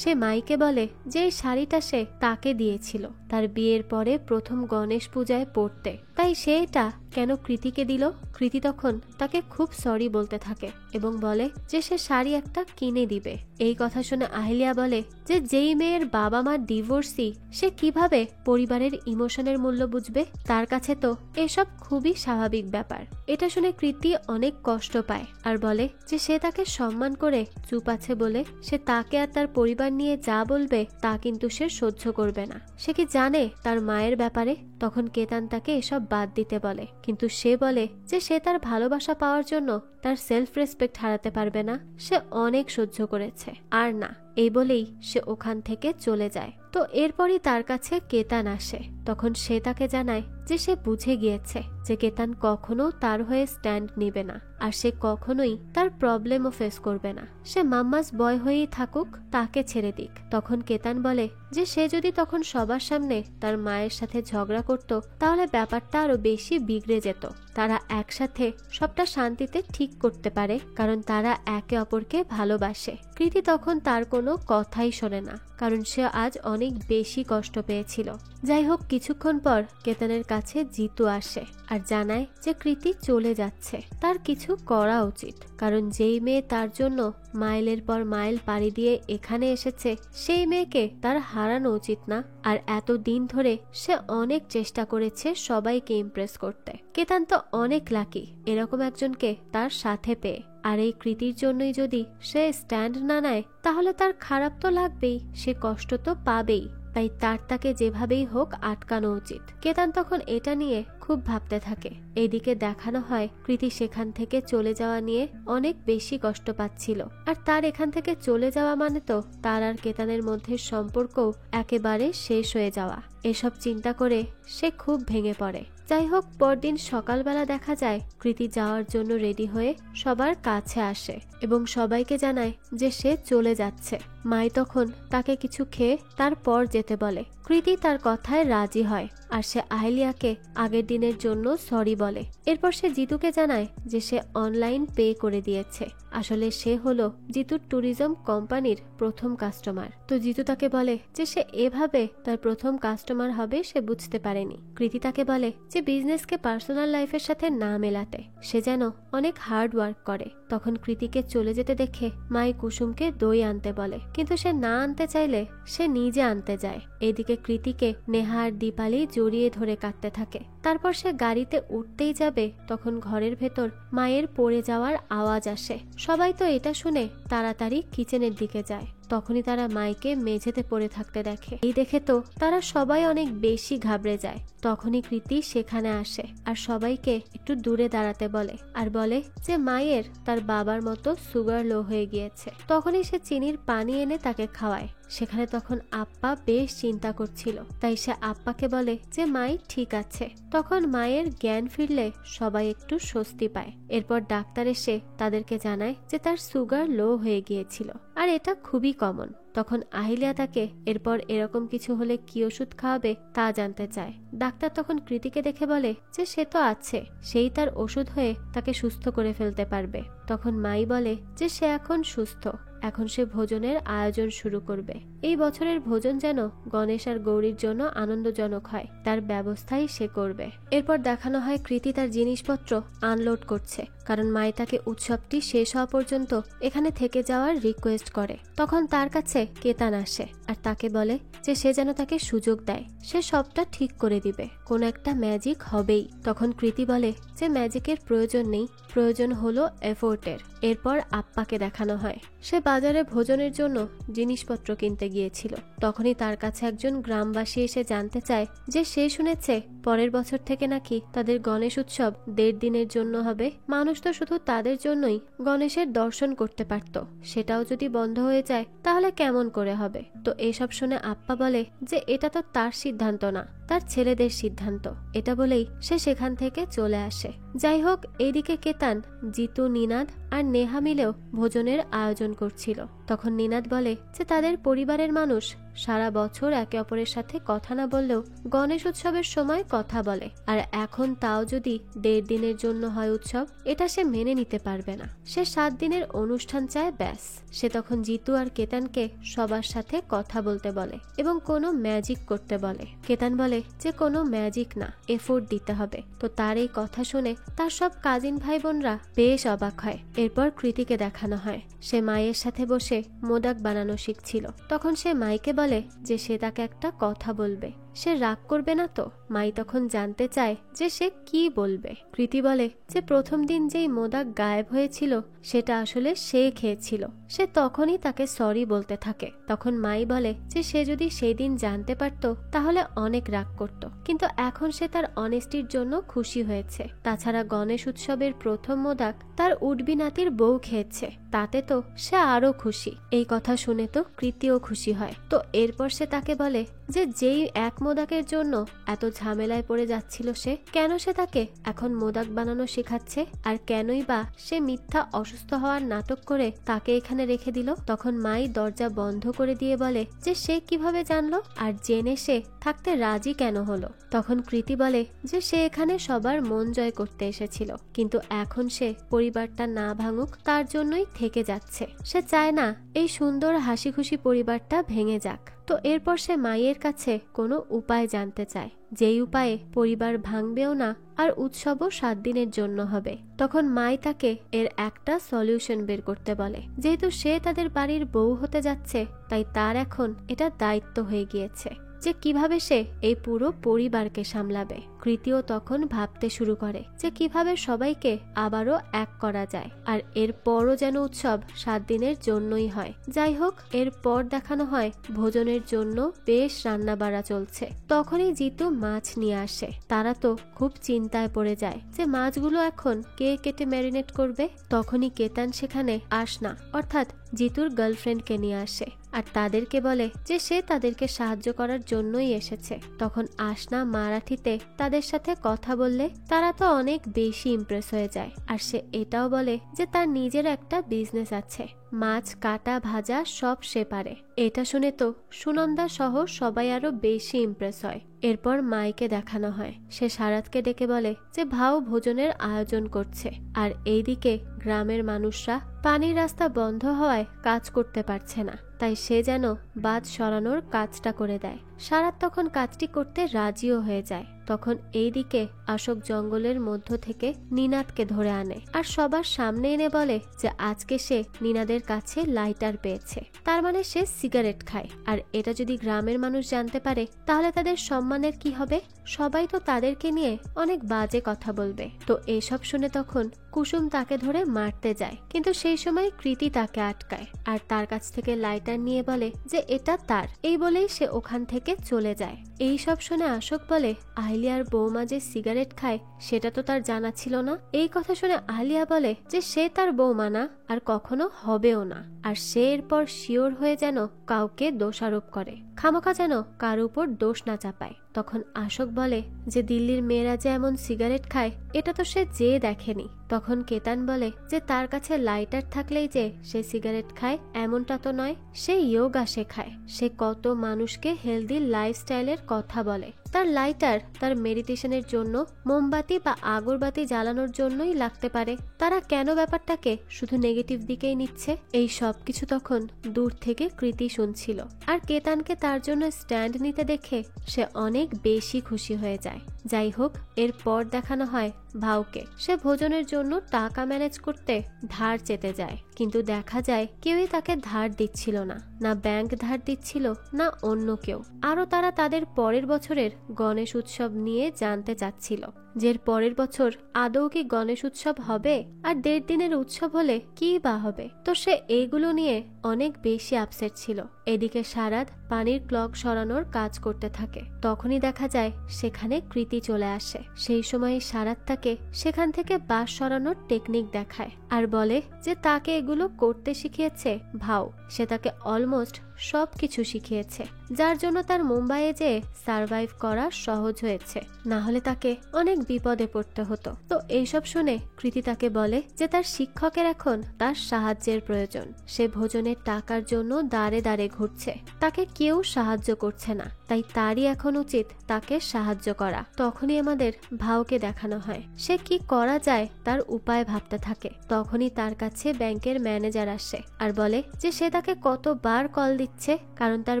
সে মাইকে বলে যে এই শাড়িটা সে তাকে দিয়েছিল তার বিয়ের পরে প্রথম গণেশ পূজায় পরতে, তাই সে এটা কেন কৃতিকে দিল। কৃতি তখন তাকে খুব সরি বলতে থাকে এবং বলে যে সে শাড়ি একটা কিনে দিবে। এই কথা শুনে আহলিয়া বলে যে যেই মেয়ের বাবা মা ডিভোর্সি, সে কিভাবে পরিবারের ইমোশনের মূল্য বুঝবে। তার কাছে তো এসব খুবই স্বাভাবিক ব্যাপার। এটা শুনে কৃতি অনেক কষ্ট পায় আর বলে যে সে তাকে সম্মান করে চুপ আছে বলে সে তাকে আর তার পরিবার নিয়ে যা বলবে তা কিন্তু সে সহ্য করবে না। সে কি জানে তার মায়ের ব্যাপারে? তখন কেতান তাকে এসব বাদ দিতে বলে, কিন্তু সে বলে যে সে তার ভালোবাসা পাওয়ার জন্য তার সেলফ রেসপেক্ট হারাতে পারবে না। সে অনেক সহ্য করেছে আর না, এই বলেই সে ওখান থেকে চলে যায়। তো এরপরই তার কাছে কেতান আসে। তখন সে তাকে জানায় যে সে বুঝে গিয়েছে যে কেতান কখনো তার হয়ে স্ট্যান্ড নিবে না আর সে কখনোই তার প্রবলেমও ফেস করবে না। সে মাম্মাস বয় হয়েই থাকুক, তাকে ছেড়ে দিক। তখন কেতান বলে যে সে যদি তখন সবার সামনে তার মায়ের সাথে ঝগড়া করত তাহলে ব্যাপারটা আরো বেশি বিগড়ে যেত। তারা একসাথে সবটা শান্তিতে ঠিক করতে পারে, কারণ তারা একে অপরকে ভালোবাসে। কৃতি তখন তার কোনো কথাই শোনে না, কারণ সে আজ অনেক বেশি কষ্ট পেয়েছিল। যাই হোক, কিছুক্ষণ পর কেতানের কাছে জিতু আসে আর জানায় যে কৃতি চলে যাচ্ছে, তার কিছু করা উচিত। কারণ যেই মেয়ে তার জন্য মাইলের পর মাইল পাড়ি দিয়ে এখানে এসেছে, সেই মেয়েকে তার হারানো উচিত না। আর এত দিন ধরে সে অনেক চেষ্টা করেছে সবাইকে ইমপ্রেস করতে। কেতান তো অনেক লাকি এরকম একজনকে তার সাথে পেয়ে। আর এই কৃতির জন্যই যদি সে স্ট্যান্ড না নেয় তাহলে তার খারাপ তো লাগবেই, সে কষ্ট তো পাবেই। তাই তাকে যেভাবেই হোক আটকানো উচিত। কেতান তখন এটা নিয়ে খুব ভাবতে থাকে। এইদিকে দেখানো হয় কৃতি সেখান থেকে চলে যাওয়া নিয়ে অনেক বেশি কষ্ট পাচ্ছিল। আর তার এখান থেকে চলে যাওয়া মানে তো তার আর কেতানের মধ্যে সম্পর্কও একেবারে শেষ হয়ে যাওয়া। এসব চিন্তা করে সে খুব ভেঙে পড়ে। যাই হোক, পরদিন সকালবেলা দেখা যায় কৃতি যাওয়ার জন্য রেডি হয়ে সবার কাছে আসে এবং সবাইকে জানায় যে সে চলে যাচ্ছে। মাই তখন তাকে কিছু খেয়ে তারপর যেতে বলে। কৃতি তার কথায় রাজি হয় আর সে আহলিয়াকে আগের দিনের জন্য সরি বলে। এরপর সে জিতুকে জানায় যে সে অনলাইন পে করে দিয়েছে। আসলে সে হলো জিতুর ট্যুরিজম কোম্পানির প্রথম কাস্টমার। তো জিতু তাকে বলে যে সে এভাবে তার প্রথম কাস্টমার হবে সে বুঝতে পারেনি। কৃতি তাকে বলে যে বিজনেসকে পার্সোনাল লাইফের সাথে না মেলাতে, সে যেন অনেক হার্ড ওয়ার্ক করে। তখন কৃতিকে চলে যেতে দেখে মাই কুসুমকে দই আনতে বলে, কিন্তু সে না আনতে চাইলে সে নিজে আনতে যায়। এদিকে কৃতিকে নেহা আর দীপালি জড়িয়ে ধরে কাঁদতে থাকে। তারপর সে গাড়িতে উঠতেই যাবে, তখন ঘরের ভেতর মায়ের পড়ে যাওয়ার আওয়াজ আসে। সবাই তো এটা শুনে তাড়াতাড়ি কিচেনের দিকে যায়। তখনই তারা মাইকে মেঝেতে পড়ে থাকতে দেখে। এই দেখে তো তারা সবাই অনেক বেশি ঘাবড়ে যায়। তখনই কৃতি সেখানে আসে আর সবাইকে একটু দূরে দাঁড়াতে বলে আর বলে যে মায়ের তার বাবার মতো সুগার লো হয়ে গিয়েছে। তখনই সে চিনির পানি এনে তাকে খাওয়ায়। সেখানে তখন আপ্পা বেশ চিন্তা করছিল, তাই সে আপ্পাকে বলে যে মাই ঠিক আছে। তখন মায়ের জ্ঞান ফিরলে সবাই একটু স্বস্তি পায়। এরপর ডাক্তার এসে তাদেরকে জানায় যে তার সুগার লো হয়ে গিয়েছিল, আর এটা খুবই কমন। তখন আহিলিয়া তাকে এরপর এরকম কিছু হলে কি ওষুধ খাওয়াবে তা জানতে চায়। ডাক্তার তখন কৃতিকে দেখে বলে যে সে তো আছে, সেই তার ওষুধ হয়ে তাকে সুস্থ করে ফেলতে পারবে। তখন মাই বলে যে সে এখন সুস্থ, এখন সে ভোজনের আয়োজন শুরু করবে। এই বছরের ভোজন যেন গণেশ আর গৌরীর জন্য আনন্দজনক হয়, তার ব্যবস্থাই সে করবে। এরপর দেখানো হয় কৃতি তার জিনিসপত্র আনলোড করছে, কারণ মাই তাকে উৎসবটি শেষ হওয়া পর্যন্ত এখানে থেকে যাওয়ার রিকোয়েস্ট করে। তখন তার কাছে কেতান আসে আর তাকে বলে যে সে যেন তাকে সুযোগ দেয়, সে সবটা ঠিক করে দিবে, কোনো একটা ম্যাজিক হবেই। তখন কৃতি বলে যে ম্যাজিকের প্রয়োজন নেই, প্রয়োজন হলো এফোর্টের। এরপর আপ্পাকে দেখানো হয় সে বাজারে ভোজনের জন্য জিনিসপত্র কিনতে গিয়েছিল। তখনই তার কাছে একজন গ্রামবাসী এসে জানতে চায় যে সে শুনেছে পরের বছর থেকে নাকি তাদের গণেশ উৎসব 1.5 দিনের জন্য হবে। মানুষ তো শুধু তাদের জন্যই গণেশের দর্শন করতে পারত, সেটাও যদি বন্ধ হয়ে যায় তাহলে কেমন করে হবে। তো এসব শুনে আপ্পা বলে যে এটা তো তার সিদ্ধান্ত না, তার ছেলেদের সিদ্ধান্ত। এটা বলেই সে সেখান থেকে চলে আসে। যাই হোক, এইদিকে কেতান, জিতু, নিনাদ আর নেহা মিলেও ভোজনের আয়োজন করছিল। তখন নিনাদ বলে যে তাদের পরিবারের মানুষ সারা বছর একে অপরের সাথে কথা না বললেও গণেশ উৎসবের সময় কথা বলে, আর এখন তাও যদি 1.5 দিনের জন্য হয় উৎসব, এটা সে মেনে নিতে পারবে না। সে 7 দিনের অনুষ্ঠান চায়, ব্যাস। সে তখন জিতু আর কেতানকে সবার সাথে কথা বলতে বলে এবং কোনো ম্যাজিক করতে বলে। কেতান বলে যে কোনো ম্যাজিক না, এফোর্ট দিতে হবে। তো তার এই কথা শুনে তার সব কাজিন ভাই বোনরা বেশ অবাক হয়। এরপর কৃতিকে দেখানো হয় সে মায়ের সাথে বসে মোদক বানানো শিখছিল। তখন সে মাইকে বলে যে সে তাকে একটা কথা বলবে, সে রাগ করবে না তো। মাই তখন জানতে চায় যে সে কি বলবে। কৃতি বলে যে প্রথম দিন যেই মোদক গায়েব হয়েছিল সেটা আসলে সে খেয়েছিল। সে তখনই তাকে সরি বলতে থাকে। তখন মাই বলে যে সে যদি সেই দিন জানতে পারত তাহলে অনেক রাগ করত, কিন্তু এখন সে তার অনেস্টির জন্য খুশি হয়েছে। তাছাড়া গণেশ উৎসবের প্রথম মোদক তার উডবি নাতির বউ খেয়েছে, তাতে তো সে আরো খুশি। এই কথা শুনে তো কৃতিও খুশি হয়। তো এরপর সে তাকে বলে যে যেই এক মোদকের জন্য এত ঝামেলায় পড়ে যাচ্ছিল সে, কেন সে তাকে এখন মোদক বানানো শেখাচ্ছে, আর কেনই বা সে মিথ্যা অসুস্থ হওয়ার নাটক করে তাকে এখানে রেখে দিল। তখন মাই দরজা বন্ধ করে দিয়ে বলে যে সে কিভাবে জানলো, আর জেনে সে থাকতে রাজি কেন হলো। তখন কৃতি বলে যে সে এখানে সবার মন জয় করতে এসেছিল, কিন্তু এখন সে পরিবারটা না ভাঙুক তার জন্যই থেকে যাচ্ছে। সে চায় না এই সুন্দর হাসি খুশি পরিবারটা ভেঙে যাক। তো এরপর সে মায়ের কাছে কোনো উপায় জানতে চায়, যেই উপায়ে পরিবার ভাঙবেও না আর উৎসবও 7 দিনের জন্য হবে। তখন মাই তাকে এর একটা সলিউশন বের করতে বলে। যেহেতু সে তাদের বাড়ির বউ হতে যাচ্ছে, তাই তার এখন এটা দায়িত্ব হয়ে গিয়েছে যে কিভাবে সে এই পুরো পরিবারকে সামলাবে। কৃতিও তখন ভাবতে শুরু করে যে কিভাবে সবাইকে আবারও এক করা যায়, আর এরপরও যেন উৎসব 7 দিনের জন্যই হয়। যাই হোক, এরপর দেখানো হয় ভোজনের জন্য বেশ রান্না বাড়া চলছে। তখনই জিতু মাছ নিয়ে আসে। তারা তো খুব চিন্তায় পড়ে যায় যে মাছগুলো এখন কে কেটে ম্যারিনেট করবে। তখনই কেতান সেখানে আসনা অর্থাৎ জিতুর গার্লফ্রেন্ডকে নিয়ে আসে আর তাদেরকে বলে যে সে তাদেরকে সাহায্য করার জন্যই এসেছে। তখন আসনা মারাঠিতে তাদের সাথে কথা বললে তারা তো অনেক বেশি ইমপ্রেস হয়ে যায়, আর সে এটাও বলে যে তার নিজের একটা বিজনেস আছে, মাছ কাটা ভাজা সব সে পারে। এটা শুনে তো সুনন্দা সহ সবাই আরো বেশি ইমপ্রেস হয়। এরপর মাইকে দেখানো হয় সে সারাতকে ডেকে বলে যে ভাও ভোজনের আয়োজন করছে, আর এইদিকে গ্রামের মানুষরা পানির রাস্তা বন্ধ হওয়ায় কাজ করতে পারছে না, তাই সে যেন বাঁধ সরানোর কাজটা করে দেয়। সারাত তখন কাজটি করতে রাজিও হয়ে যায়। তখন এইদিকে অশোক জঙ্গলের মধ্য থেকে নিনাদকে ধরে আনে আর সবার সামনে এনে বলে যে আজকে সে নিনাদের কাছে লাইটার পেয়েছে, তার মানে সে সিগারেট খায়। আর এটা যদি গ্রামের মানুষ জানতে পারে তাহলে তাদের সম্মানের কি হবে? সবাই তো তাদেরকে নিয়ে অনেক বাজে কথা বলবে। তো এসব শুনে তখন কুসুম তাকে ধরে মারতে যায়, কিন্তু সেই সময় কৃতি তাকে আটকায় আর তার কাছ থেকে লাইটার নিয়ে বলে যে এটা তার। এই বলেই সে ওখান থেকে চলে যায়। এই সব শুনে আশোক বলে, আহলিয়ার বৌমা যে সিগারেট খায় সেটা তো তার জানা ছিল না। এই কথা শুনে আহলিয়া বলে যে সে তার বৌমা না, আর কখনো হবেও না, আর সে এরপর শিওর হয়ে যেন কাউকে দোষারোপ করে, খামোখা যেন কার উপর দোষ না চাপায়। তখন আশোক বলে যে দিল্লির মেয়েরা যে এমন সিগারেট খায় এটা তো সে যেয়ে দেখেনি। তখন কেতান বলে যে তার কাছে লাইটার থাকলেই যে সে সিগারেট খায় এমনটা তো নয়, সে ইয়োগা শেখায়, সে কত মানুষকে হেলদি লাইফস্টাইলের কথা বলে। তার লাইটার তার মেডিটেশনের জন্য মোমবাতি বা আগরবাতি জ্বালানোর জন্যই লাগতে পারে। তারা কেন ব্যাপারটাকে শুধু নেগেটিভ দিকেই নিচ্ছে? এই সব কিছু তখন দূর থেকে কৃতি শুনছিল, আর কেতানকে তার জন্য স্ট্যান্ড নিতে দেখে সে অনেক বেশি খুশি হয়ে যায়। যাই হোক, এরপর দেখানো হয় ভাউকে। সে ভোজনের জন্য টাকা ম্যানেজ করতে ধার চেতে যায়, কিন্তু দেখা যায় কেউই তাকে ধার দিচ্ছিল না, না ব্যাংক ধার দিচ্ছিল না অন্য কেউ। আরো তারা তাদের পরের বছরের গণেশ উৎসব নিয়ে জানতে চাচ্ছিল, যে পরের বছর আদৌ কি গণেশ উৎসব হবে, আর 1.5 দিনের উৎসব হলে কি বা হবে। তো সে এইগুলো নিয়ে অনেক বেশি আপসেট ছিল। এদিকে সারাদ পানির ক্লগ সরানোর কাজ করতে থাকে। তখনই দেখা যায় সেখানে কৃতি চলে আসে। সেই সময় সারাদ তাকে সেখান থেকে বাঁশ সরানোর টেকনিক দেখায়, আর বলে যে তাকে এগুলো করতে শিখিয়েছে ভাউ। সে তাকে অলমোস্ট সবকিছু শিখিয়েছে, যার জন্য তার মুম্বাইয়ে যে সার্ভাইভ করা সহজ হয়েছে, না হলে তাকে অনেক বিপদে পড়তে হতো। তো এইসব শুনে কৃতি তাকে বলে যে তার শিক্ষকের এখন তার সাহায্যের প্রয়োজন। সে ভোজনের টাকার জন্য দাঁড়ে দাঁড়ে ঘুরছে, তাকে কেউ সাহায্য করছে না, তাই তারই এখন উচিত তাকে সাহায্য করা। তখনই আমাদের ভাউকে দেখানো হয় সে কি করা যায় তার উপায় ভাবতে থাকে। তখনই তার কাছে ব্যাংকের ম্যানেজার আসে আর বলে যে সে তাকে কতবার কল দিচ্ছে, কারণ তার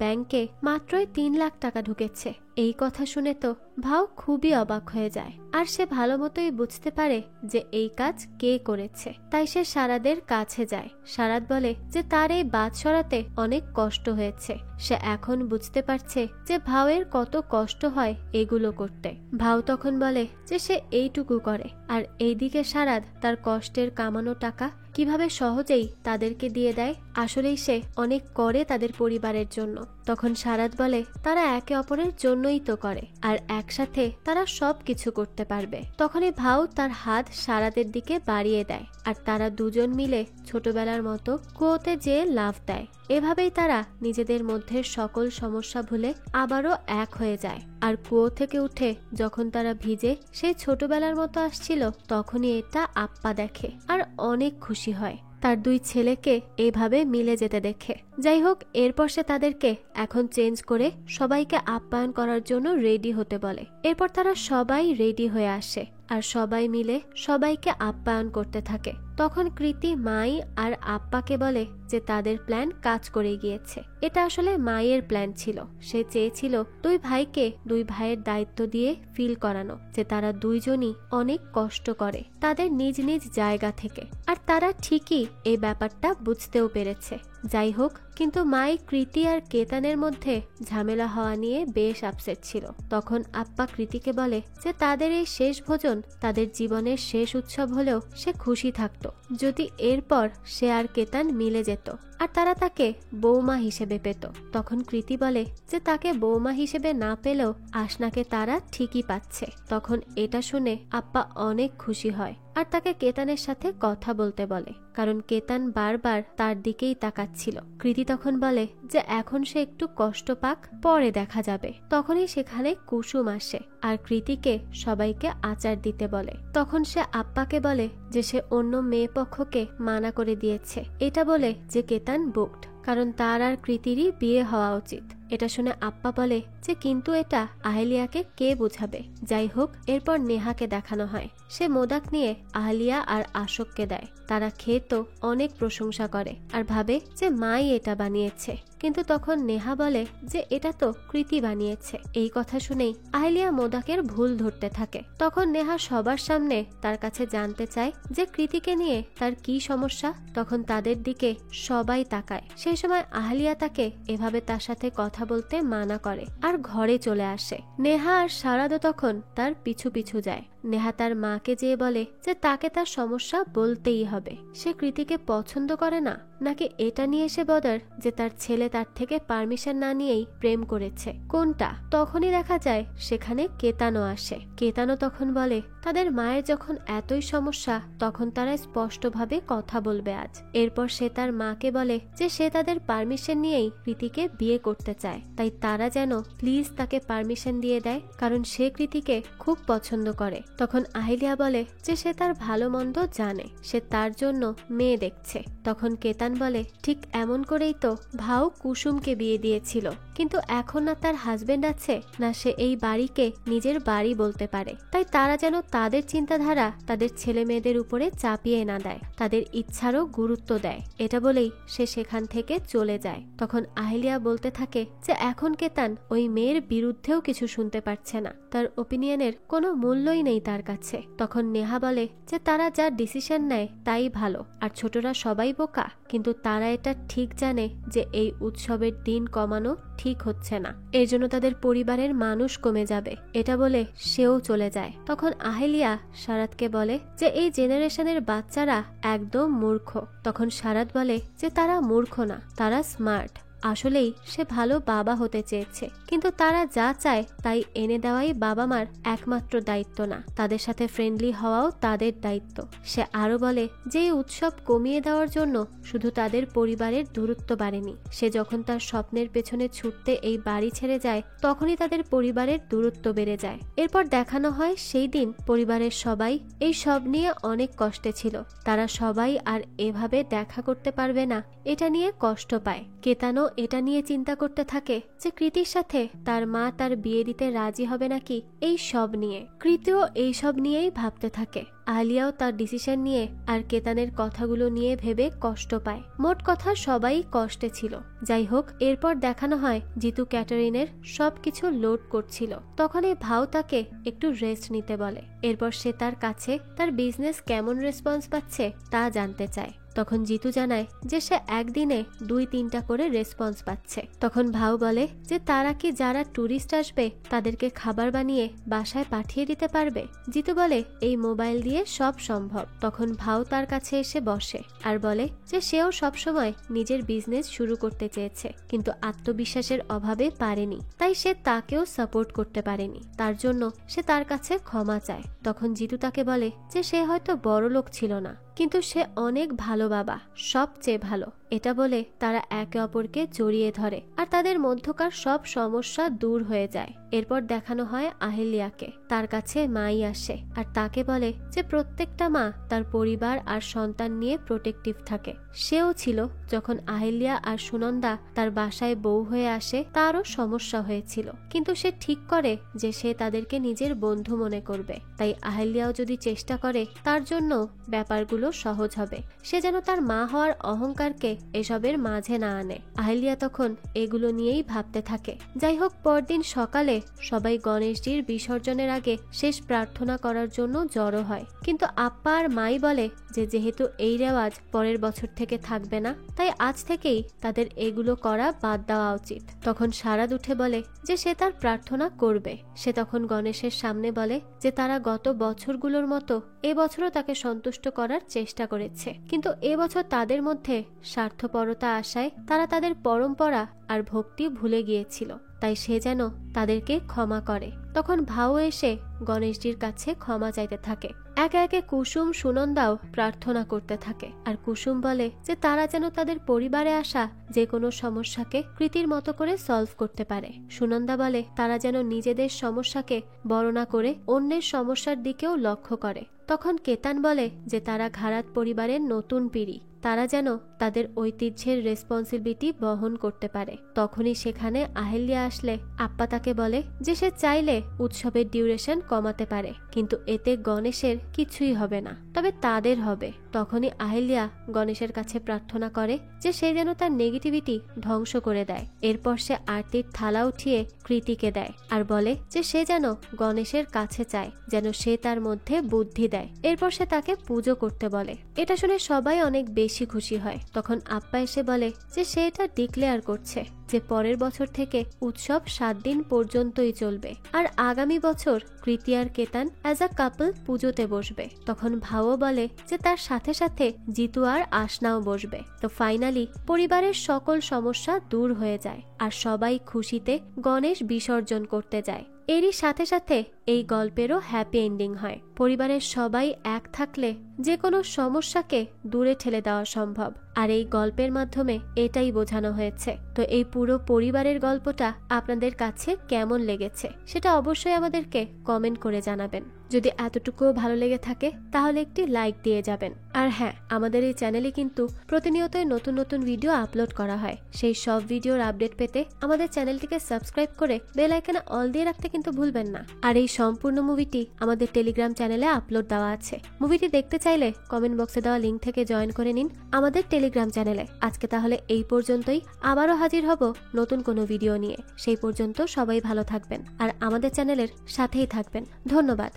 ব্যাংকে মাত্রই 3 লাখ টাকা ঢুকেছে। এই কথা শুনে তো ভাউ খুবই অবাক হয়ে যায়, আর সে ভালো মতোই বুঝতে পারে যে এই কাজ কে করেছে। তাই সে সারাদের কাছে যায়। সারাদ বলে যে তার এই বাদ সরাতে অনেক কষ্ট হয়েছে। সে এখন বুঝতে পারছে যে ভাউয়ের কত কষ্ট হয় এগুলো করতে। ভাউ তখন বলে যে সে এইটুকু করে, আর এইদিকে সারাদ তার কষ্টের কামানো টাকা কিভাবে সহজেই তাদেরকে দিয়ে দেয়। আসলেই সে অনেক করে তাদের পরিবারের জন্য। তখন সারাদ বলে তারা একে অপরের জন্যই তো করে, আর একসাথে তারা সব কিছু করতে পারবে। তখনই ভাউ তার হাত সারাদের দিকে বাড়িয়ে দেয়, আর তারা দুজন মিলে ছোটবেলার মতো কুয়োতে যেয়ে লাফ দেয়। এভাবেই তারা নিজেদের মধ্যে সকল সমস্যা ভুলে আবারও এক হয়ে যায়। আর কুয়ো থেকে উঠে যখন তারা ভিজে সেই ছোটবেলার মতো আসছিল, তখনই এটা আপ্পা দেখে আর অনেক খুশি হয় তার 2 ছেলেকে এভাবে মিলে যেতে দেখে। যাই হোক, এরপর সে তাদেরকে এখন চেঞ্জ করে সবাইকে আপ্যায়ন করার জন্য রেডি হতে বলে। এরপর তারা সবাই রেডি হয়ে আসে, আর সবাই মিলে সবাইকে আপ্যায়ন করতে থাকে। তখন কৃতি মাই আর আপ্পাকে বলে যে তাদের প্ল্যান কাজ করে গিয়েছে। এটা আসলে মায়ের প্ল্যান ছিল। সে চেয়েছিল 2 ভাইকে 2 ভাইয়ের দায়িত্ব দিয়ে ফিল করানো যে তারা দুইজনই অনেক কষ্ট করে তাদের নিজ নিজ জায়গা থেকে, আর তারা ঠিকই এই ব্যাপারটা বুঝতেও পেরেছে। যাই হোক, কিন্তু মাই কৃতি আর কেতানের মধ্যে ঝামেলা হওয়া নিয়ে বেশ আপসেট ছিল। তখন আপ্পা কৃতিকে বলে যে তাদের এই শেষ ভোজন তাদের জীবনের শেষ উৎসব হলেও সে খুশি থাকতো যদি এরপর সে আর কেতান মিলে যেত, আর তারা তাকে বৌমা হিসেবে পেত। তখন কৃতি বলে যে তাকে বৌমা হিসেবে না পেলেও আশনাকে তারা ঠিকই পাচ্ছে। তখন এটা শুনে আপ্পা অনেক খুশি হয়, আর তাকে কেতানের সাথে কথা বলতে বলে, কারণ কেতান বারবার তার দিকেই তাকাচ্ছিল। কৃতি তখন বলে যে এখন সে একটু কষ্ট পাক, পরে দেখা যাবে। তখনই সেখানে কুসুম আসে আর কৃতিকে সবাইকে আচার দিতে বলে। তখন সে আপ্পাকে বলে যে সে অন্য মেয়ে পক্ষকে মানা করে দিয়েছে, এটা বলে যে কেতান বুকড, কারণ তার আর কৃতিরই বিয়ে হওয়া উচিত। এটা শুনে আপ্পা বলে যে কিন্তু এটা আহলিয়াকে কে বুঝাবে। যাই হোক, এরপর নেহাকে দেখানো হয়। সে মোদাক নিয়ে আহলিয়া আর আশোককে দেয়। তারা খেয়ে তো অনেক প্রশংসা করে আর ভাবে যে মাই এটা বানিয়েছে, কিন্তু তখন নেহা বলে যে এটা তো কৃতি বানিয়েছে। এই কথা শুনেই আহলিয়া মোদাকের ভুল ধরতে থাকে। তখন নেহা সবার সামনে তার কাছে জানতে চায় যে কৃতিকে নিয়ে তার কি সমস্যা। তখন তাদের দিকে সবাই তাকায়। সেই সময় আহলিয়া তাকে এভাবে তার সাথে কথা বলতে মানা করে আর ঘরে চলে আসে। নেহা আর সারাদও তখন তার পিছু পিছু যায়। নেহা তার মাকে যেয়ে বলে যে তাকে তার সমস্যা বলতেই হবে। সে কৃতিকে পছন্দ করে না, নাকি এটা নিয়ে সে বদার যে তার ছেলে তার থেকে পারমিশন না নিয়েই প্রেম করেছে, কোনটা? তখনই দেখা যায় সেখানে কেতানো আসে। কেতানো তখন বলে তাদের মায়ের যখন এতই সমস্যা তখন তারা স্পষ্টভাবে কথা বলবে আজ। এরপর সে তার মাকে বলে যে সে তাদের পারমিশন নিয়েই কৃতিকে বিয়ে করতে চায়, তাই তারা যেন প্লিজ তাকে পারমিশন দিয়ে দেয়, কারণ সে কৃতিকে খুব পছন্দ করে। তখন আহিলিয়া বলে যে সে তার ভালো মন্দ জানে, সে তার জন্য মেয়ে দেখছে। তখন কেতান বলে ঠিক এমন করেই তো ভাও কুসুমকে বিয়ে দিয়েছিল, কিন্তু এখন না তার হাজবেন্ড আছে, না সে এই বাড়িকে নিজের বাড়ি বলতে পারে, তাই তারা যেন তাদের চিন্তাধারা তাদের ছেলে মেয়েদের উপরে চাপিয়ে না দেয়, তাদের ইচ্ছারও গুরুত্ব দেয়। এটা বলেই সে সেখান থেকে চলে যায়। তখন আহিলিয়া বলতে থাকে যে এখন কেতান ওই মেয়ের বিরুদ্ধেও কিছু শুনতে পারছে না, তার ওপিনিয়নের কোনো মূল্যই নেই তার কাছে। তখন নেহা বলে যে তারা যা ডিসিশন নেয় তাই ভালো, আর ছোটরা সবাই বোকা, কিন্তু তারা এটা ঠিক জানে যে এই উৎসবের দিন কমানো ঠিক হচ্ছে না, এর জন্য তাদের পরিবারের মানুষ কমে যাবে। এটা বলে সেও চলে যায়। তখন আহিলিয়া সারাতকে বলে যে এই জেনারেশনের বাচ্চারা একদম মূর্খ। তখন সারাত বলে যে তারা মূর্খ না, তারা স্মার্ট। আসলেই সে ভালো বাবা হতে চেয়েছে, কিন্তু তারা যা চায় তাই এনে দেওয়াই বাবা মার একমাত্র দায়িত্ব না, তাদের সাথে ফ্রেন্ডলি হওয়াও তাদের দায়িত্ব। সে আরো বলে যে এই উৎসব কমিয়ে দেওয়ার জন্য শুধু তাদের পরিবারের দূরত্ব বাড়েনি, সে যখন তার স্বপ্নের পেছনে ছুটতে এই বাড়ি ছেড়ে যায় তখনই তাদের পরিবারের দূরত্ব বেড়ে যায়। এরপর দেখানো হয় সেই দিন পরিবারের সবাই এই সব নিয়ে অনেক কষ্টে ছিল, তারা সবাই আর এভাবে দেখা করতে পারবে না এটা নিয়ে কষ্ট পায়। কেতানো এটা নিয়ে চিন্তা করতে থাকে যে কৃতির সাথে তার মা তার বিয়ে দিতে রাজি হবে নাকি, এই সব নিয়ে। কৃতিও এই সব নিয়েই ভাবতে থাকে। আলিয়াও তার ডিসিশন নিয়ে আর কেতানের কথাগুলো নিয়ে ভেবে কষ্ট পায়। মোট কথা সবাই কষ্টে ছিল। যাই হোক, এরপর দেখানো হয় জিতু ক্যাটারিনের সবকিছু লোড করছিল। তখন এই ভাও তাকে একটু রেস্ট নিতে বলে। এরপর সে তার কাছে তার বিজনেস কেমন রেসপন্স পাচ্ছে তা জানতে চায়। তখন জিতু জানায় যে সে একদিনে 2-3টা করে রেসপন্স পাচ্ছে। তখন ভাও বলে যে তারা কি যারা টুরিস্ট আসবে তাদেরকে খাবার বানিয়ে বাসায় পাঠিয়ে দিতে পারবে। জিতু বলে এই মোবাইল দিয়ে সব সম্ভব। তখন ভাও তার কাছে এসে বসে আর বলে যে সেও সবসময় নিজের বিজনেস শুরু করতে চেয়েছে, কিন্তু আত্মবিশ্বাসের অভাবে পারেনি, তাই সে তাকেও সাপোর্ট করতে পারেনি। তার জন্য সে তার কাছে ক্ষমা চায়। তখন জিতু তাকে বলে যে সে হয়তো বড় লোক ছিল না, কিন্তু সে অনেক ভালো বাবা, সবচেয়ে ভালো। এটা বলে তারা একে অপরকে জড়িয়ে ধরে আর তাদের মধ্যকার সব সমস্যা দূর হয়ে যায়। এরপর দেখানো হয় আহিলিয়াকে। তার কাছে মাই আসে আর তাকে বলে যে প্রত্যেকটা মা তার পরিবার আর সন্তান নিয়ে প্রোটেক্টিভ থাকে। সেও ছিল যখন আহিলিয়া আর সুনন্দা তার বাসায় বউ হয়ে আসে, তারও সমস্যা হয়েছিল, কিন্তু সে ঠিক করে যে সে তাদেরকে নিজের বন্ধু মনে করবে। তাই আহিলিয়াও যদি চেষ্টা করে তার জন্য ব্যাপারগুলো সহজ হবে। সে যেন তার মা হওয়ার অহংকারকে এসবের মাঝে না আনে। আহিলিয়া তখন এগুলো নিয়েই ভাবতে থাকে। যাই হোক, পরদিন সকালে সবাই গণেশজির বিসর্জনের আগে শেষ প্রার্থনা করার জন্য জড়ো হয়, কিন্তু আপ্পা আর মাই বলে যে যেহেতু এই রেওয়াজ পরের বছর থেকে থাকবে না, তাই আজ থেকেই তাদের এগুলো করা বাদ দেওয়া উচিত। তখন সারাদ উঠে বলে যে সে তার প্রার্থনা করবে। সে তখন গণেশের সামনে বলে যে তারা গত বছরগুলোর মতো এবছরও তাকে সন্তুষ্ট করার চেষ্টা করেছে, কিন্তু এবছর তাদের মধ্যে স্বার্থপরতা আসায় তারা তাদের পরম্পরা আর ভক্তি ভুলে গিয়েছিল, তাই সে যেন তাদেরকে ক্ষমা করে। তখন ভাও এসে গণেশজির কাছে ক্ষমা চাইতে থাকে। একে একে কুসুম সুনন্দাও প্রার্থনা করতে থাকে আর কুসুম বলে যে তারা যেন তাদের পরিবারে আসা যে কোনো সমস্যাকে কৃতির মতো করে সলভ করতে পারে। সুনন্দা বলে তারা যেন নিজেদের সমস্যাকে বড় না করে অন্যের সমস্যার দিকেও লক্ষ্য করে। তখন কেতান বলে যে তারা ঘারাত পরিবারের নতুন পিঢ়ি, তারা যেন তাদের ঐতিহ্যের রেসপন্সিবিলিটি বহন করতে পারে। তখনই সেখানে আহিলিয়া আসলে আপ্পা তাকে বলে যে সে চাইলে উৎসবের ডিউরেশন কমাতে পারে, কিন্তু এতে গণেশের কিছুই হবে না, তবে তাদের হবে। তখনই আহিলিয়া গণেশের কাছে প্রার্থনা করে যে সে যেন তার নেগেটিভিটি ধ্বংস করে দেয়। এরপর সে আরতির থালা উঠিয়ে কৃতিকে দেয় আর বলে যে সে যেন গণেশের কাছে চায়, যেন সে তার মধ্যে বুদ্ধি দেয়। এরপর সে তাকে পুজো করতে বলে। এটা শুনে সবাই অনেক বেশি খুশি হয়। তখন আপ্পা এসে বলে যে সে এটা ডিক্লেয়ার করছে যে পরের বছর থেকে উৎসব 7 দিন পর্যন্তই চলবে, আর আগামী বছর কৃতি আর কেতান অ্যাজ আ কাপল পুজোতে বসবে। তখন ভাও বলে যে তার সাথে সাথে জিতু আর আশনাও বসবে। তো ফাইনালি পরিবারের সকল সমস্যা দূর হয়ে যায় আর সবাই খুশিতে গণেশ বিসর্জন করতে যায়। এরই সাথে সাথে এই গল্পেরও হ্যাপি এন্ডিং হয়। পরিবারের সবাই এক থাকলে যে কোনো সমস্যাকে দূরে ঠেলে দেওয়া সম্ভব, আর এই গল্পের মাধ্যমে এটাই বোঝানো হয়েছে। তো এই পুরো পরিবারের গল্পটা আপনাদের কাছে কেমন লেগেছে সেটা অবশ্যই আমাদেরকে কমেন্ট করে জানাবেন। যদি এতটুকুও ভালো লেগে থাকে তাহলে একটি লাইক দিয়ে যাবেন। আর হ্যাঁ, আমাদের এই চ্যানেলে কিন্তু প্রতিনিয়তই নতুন নতুন ভিডিও আপলোড করা হয়। সেই সব ভিডিওর আপডেট পেতে আমাদের চ্যানেলটিকে সাবস্ক্রাইব করে বেল আইকনে অল দিয়ে রাখতে কিন্তু ভুলবেন না। আর এই সম্পূর্ণ মুভিটি আমাদের টেলিগ্রাম চ্যানেলে আপলোড দেওয়া আছে। মুভিটি দেখতে চাইলে কমেন্ট বক্সে দেওয়া লিঙ্ক থেকে জয়েন করে নিন আমাদের টেলিগ্রাম চ্যানেলে। আজকে তাহলে এই পর্যন্তই, আবারও হাজির হব নতুন কোনো ভিডিও নিয়ে। সেই পর্যন্ত সবাই ভালো থাকবেন আর আমাদের চ্যানেলের সাথেই থাকবেন। ধন্যবাদ।